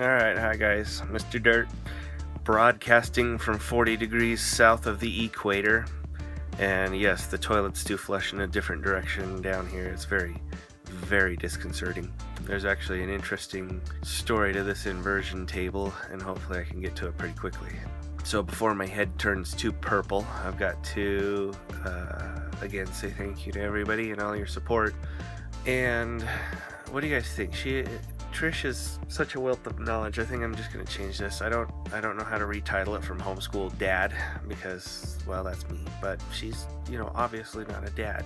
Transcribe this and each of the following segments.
Alright, hi guys, Mr. Dirt, broadcasting from 40 degrees south of the equator. And yes, the toilets do flush in a different direction down here. It's very, very disconcerting. There's actually an interesting story to this inversion table, and hopefully I can get to it pretty quickly. So before my head turns too purple, I've got to, again, say thank you to everybody and all your support. And what do you guys think? Trish is such a wealth of knowledge. I think I'm just going to change this. I don't know how to retitle it from Homeschool Dad because, well, that's me. But she's, obviously not a dad.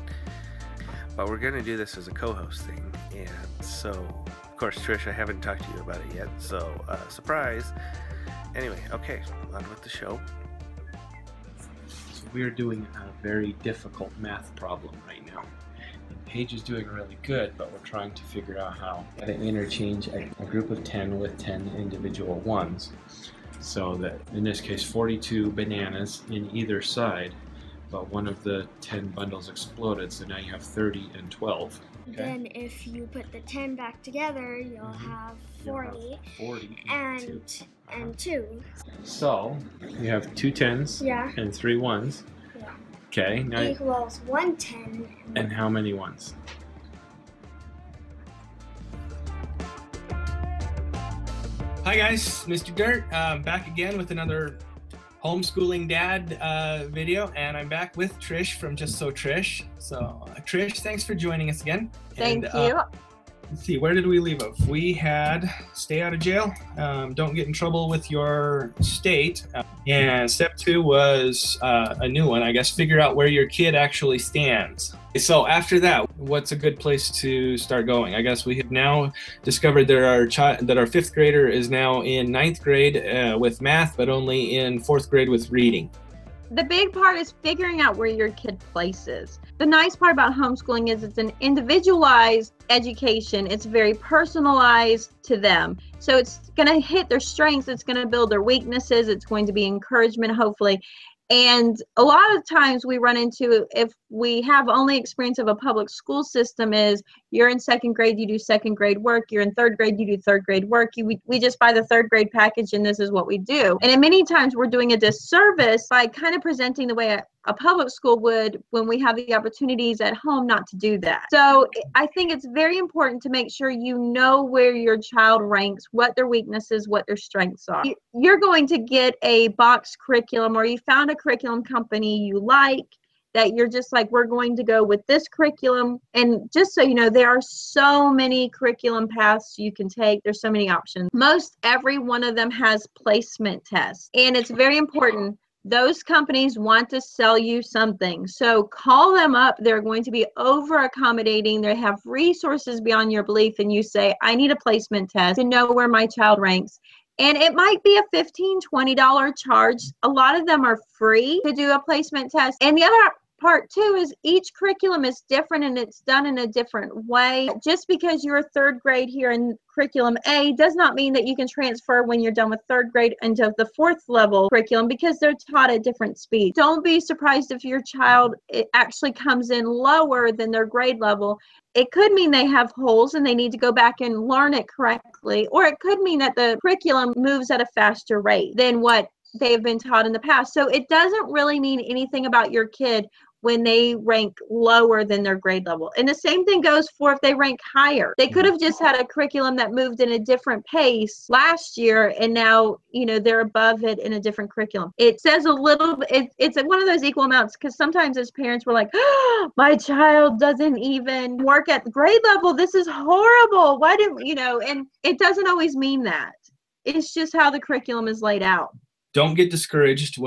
But we're going to do this as a co-host thing. And so, of course, Trish, I haven't talked to you about it yet. So, surprise. Anyway, okay, on with the show. So we're doing a very difficult math problem right now. Paige is doing really good, but we're trying to figure out how to interchange a group of 10 with 10 individual ones. So that, in this case, 42 bananas in either side, but one of the 10 bundles exploded, so now you have 30 and 12. Okay? Then if you put the 10 back together, you'll have 40, you'll have 40 and 2. So, you have 2 10s and 3 1s. Okay, now equals 110. And how many ones? Hi guys, Mr. Dirt, back again with another homeschooling dad video, and I'm back with Trish from Just So Trish. So Trish, thanks for joining us again. Thank you. Let's see, where did we leave off? We had stay out of jail, don't get in trouble with your state, and step 2 was a new one, I guess, figure out where your kid actually stands. So after that, what's a good place to start going? I guess we have now discovered that our 5th grader is now in 9th grade with math, but only in 4th grade with reading. The big part is figuring out where your kid places. The nice part about homeschooling is it's an individualized education. It's very personalized to them. So it's going to hit their strengths. It's going to build their weaknesses. It's going to be encouragement, hopefully. And a lot of times we run into, if we have only experience of a public school system, is you're in 2nd grade, you do 2nd grade work, you're in 3rd grade, you do 3rd grade work, we just buy the 3rd grade package and this is what we do. And many times we're doing a disservice by kind of presenting the way a public school would when we have the opportunities at home not to do that. So I think it's very important to make sure you know where your child ranks, what their weaknesses, what their strengths are. You're going to get a box curriculum, or you found a curriculum company you like, that you're just like, we're going to go with this curriculum. And just so you know, there are so many curriculum paths you can take. There's so many options. Most every one of them has placement tests. And it's very important. Those companies want to sell you something. So call them up. They're going to be over accommodating. They have resources beyond your belief. And you say, I need a placement test to know where my child ranks. And it might be a $15, $20 charge. A lot of them are free to do a placement test. And the other part too is each curriculum is different and it's done in a different way. Just because you're 3rd grade here in curriculum A does not mean that you can transfer when you're done with 3rd grade into the 4th level curriculum, because they're taught at different speeds. Don't be surprised if your child actually comes in lower than their grade level. It could mean they have holes and they need to go back and learn it correctly, or it could mean that the curriculum moves at a faster rate than what they've been taught in the past. So it doesn't really mean anything about your kid when they rank lower than their grade level. And the same thing goes for if they rank higher. They could have just had a curriculum that moved in a different pace last year, and now, they're above it in a different curriculum. It says a little bit, it's one of those equal amounts, because sometimes as parents we're like, oh, my child doesn't even work at the grade level. This is horrible. Why didn't, and it doesn't always mean that. It's just how the curriculum is laid out. Don't get discouraged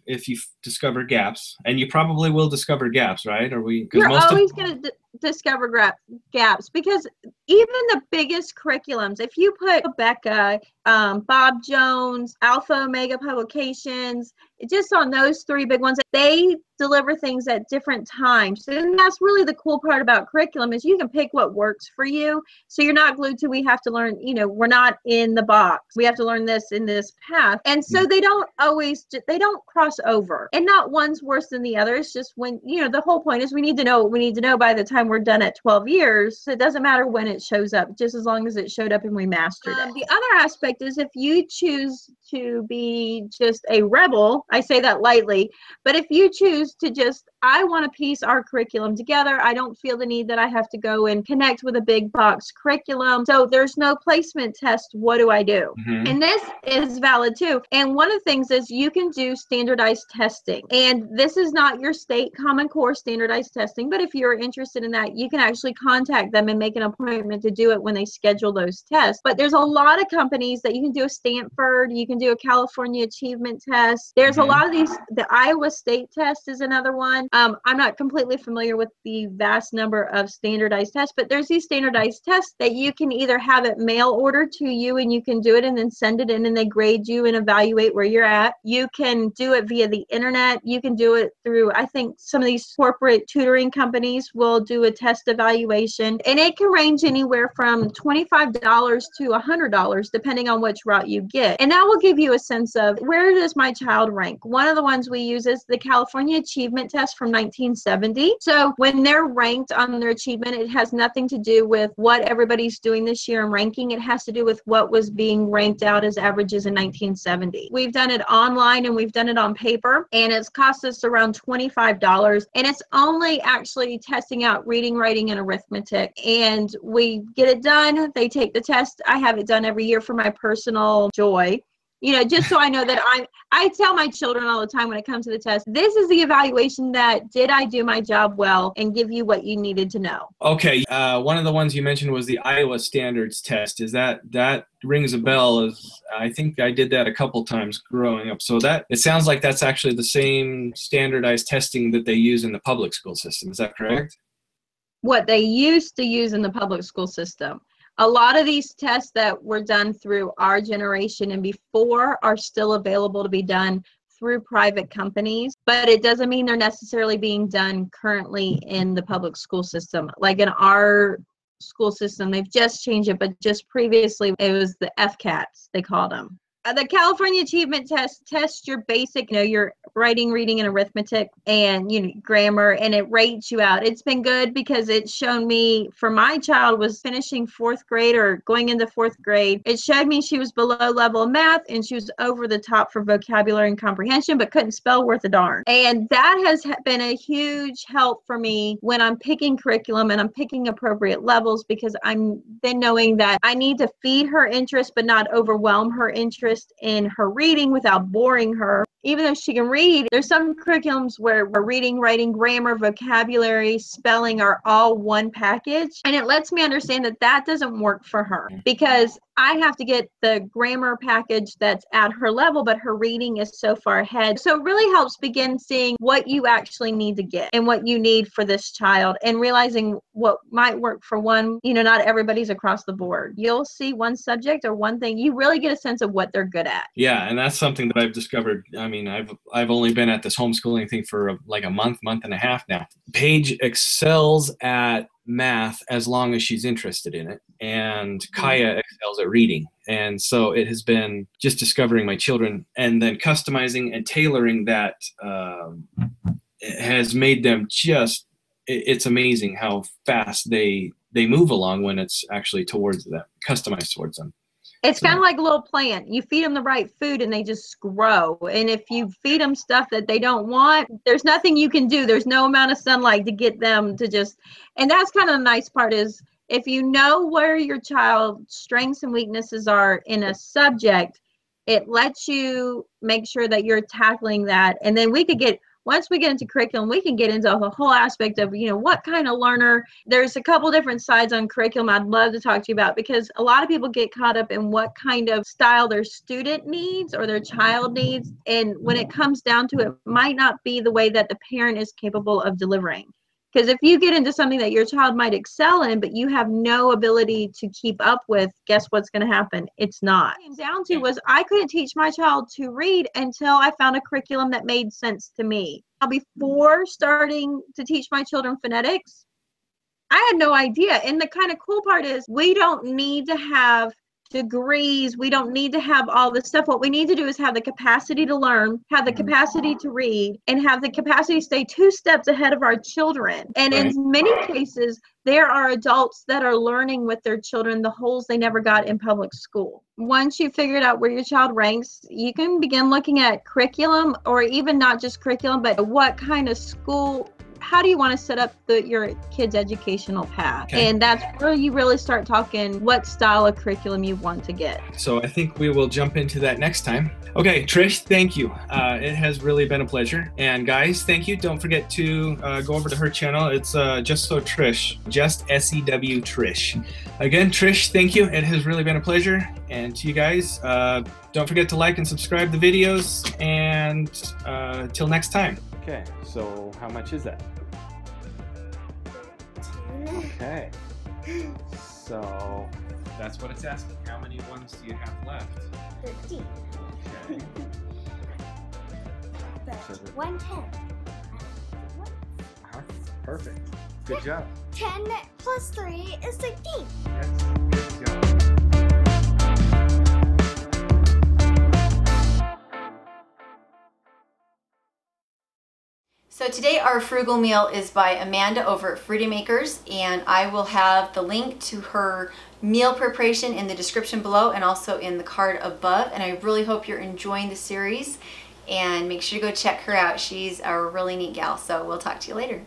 if you discover gaps, and you probably will discover gaps, right? You're always going to discover gaps, because even the biggest curriculums, if you put Becca, Bob Jones, Alpha Omega Publications, just on those 3 big ones, they deliver things at different times. And that's really the cool part about curriculum, is you can pick what works for you. So you're not glued to, we have to learn, we're not in the box. We have to learn this in this path. And so they don't cross over, and not one's worse than the other. It's just when, the whole point is we need to know what we need to know by the time we're done at 12 years. So it doesn't matter when it shows up, just as long as it showed up and we mastered it. The other aspect is if you choose to be just a rebel, I say that lightly, but if you choose to just, I want to piece our curriculum together, I don't feel the need that I have to go and connect with a big box curriculum, so there's no placement test, what do I do? And this is valid too. And one of the things is you can do standardized testing. And this is not your state Common Core standardized testing, but if you're interested in that, you can actually contact them and make an appointment to do it when they schedule those tests. But there's a lot of companies that you can do a Stanford, you can do a California Achievement Test. There's a lot of these. The Iowa State Test is another one. I'm not completely familiar with the vast number of standardized tests, but there's these standardized tests that you can either have it mail ordered to you and you can do it and then send it in and they grade you and evaluate where you're at. You can do it via the internet. You can do it through, I think some of these corporate tutoring companies will do a test evaluation, and it can range anywhere from $25 to $100 depending on which route you get. And that will give you a sense of where does my child rank. One of the ones we use is the California Achievement Test from 1970. So when they're ranked on their achievement, it has nothing to do with what everybody's doing this year in ranking. It has to do with what was being ranked out as averages in 1970. We've done it online and we've done it on paper, and it's cost us around $25, and it's only actually testing out reading, writing, and arithmetic. And we get it done. They take the test. I have it done every year for my personal joy. You know, just so I know that I tell my children all the time when it comes to the test, this is the evaluation that did I do my job well and give you what you needed to know. Okay. One of the ones you mentioned was the Iowa Standards Test. Is that rings a bell? As I think I did that a couple times growing up. So that it sounds like that's actually the same standardized testing that they use in the public school system. Is that correct? What they used to use in the public school system. A lot of these tests that were done through our generation and before are still available to be done through private companies, but it doesn't mean they're necessarily being done currently in the public school system. Like in our school system, they've just changed it, but just previously it was the FCATs, they called them. The California Achievement Test tests your basic, your writing, reading, and arithmetic, and grammar, and it rates you out. It's been good because it's shown me, for my child was finishing 4th grade or going into 4th grade, it showed me she was below level of math and she was over the top for vocabulary and comprehension, but couldn't spell worth a darn. And that has been a huge help for me when I'm picking curriculum and I'm picking appropriate levels, because I'm then knowing that I need to feed her interest but not overwhelm her interest in her reading without boring her. Even though she can read, there's some curriculums where reading, writing, grammar, vocabulary, spelling are all one package. And it lets me understand that that doesn't work for her, because I have to get the grammar package that's at her level, but her reading is so far ahead. So it really helps begin seeing what you actually need to get and what you need for this child, and realizing what might work for one. Not everybody's across the board. You'll see one subject or one thing, you really get a sense of what they're good at. Yeah, and that's something that I've discovered. I mean, I've only been at this homeschooling thing for like a month and a half now. Paige excels at math as long as she's interested in it, and Kaya excels at reading. And so it has been just discovering my children and then customizing and tailoring that has made them just, it's amazing how fast they move along when it's actually towards them, customized towards them. It's kind of like a little plant. You feed them the right food and they just grow. And if you feed them stuff that they don't want, there's nothing you can do. There's no amount of sunlight to get them to just, and that's kind of the nice part is if you know where your child's strengths and weaknesses are in a subject, it lets you make sure that you're tackling that. And then once we get into curriculum, we can get into the whole aspect of, what kind of learner. There's a couple different sides on curriculum I'd love to talk to you about, because a lot of people get caught up in what kind of style their student needs or their child needs. And when it comes down to it, might not be the way that the parent is capable of delivering. Because if you get into something that your child might excel in, but you have no ability to keep up with, guess what's going to happen? It's not. What it came down to was I couldn't teach my child to read until I found a curriculum that made sense to me. Now, before starting to teach my children phonetics, I had no idea. And the kind of cool part is we don't need to have degrees. We don't need to have all this stuff. What we need to do is have the capacity to learn, have the capacity to read, and have the capacity to stay 2 steps ahead of our children. And in many cases, there are adults that are learning with their children the holes they never got in public school. Once you've figured out where your child ranks, you can begin looking at curriculum, or even not just curriculum, but what kind of school, how do you want to set up your kid's educational path? Okay. And that's where you really start talking what style of curriculum you want to get. So I think we will jump into that next time. Okay, Trish, thank you. It has really been a pleasure. And guys, thank you. Don't forget to go over to her channel. It's Just So Trish, just SEW Trish. Again, Trish, thank you. It has really been a pleasure. And to you guys, don't forget to like and subscribe the videos. And till next time. Okay, so how much is that? Okay, so that's what it's asking. How many ones do you have left? 13. Okay. But So the- 110. Perfect. Good job. 10 plus 3 is 13. Yes. Good job. So today our frugal meal is by Amanda over at Freedom Makers, and I will have the link to her meal preparation in the description below and also in the card above. And I really hope you're enjoying the series, and make sure to go check her out. She's a really neat gal, so we'll talk to you later.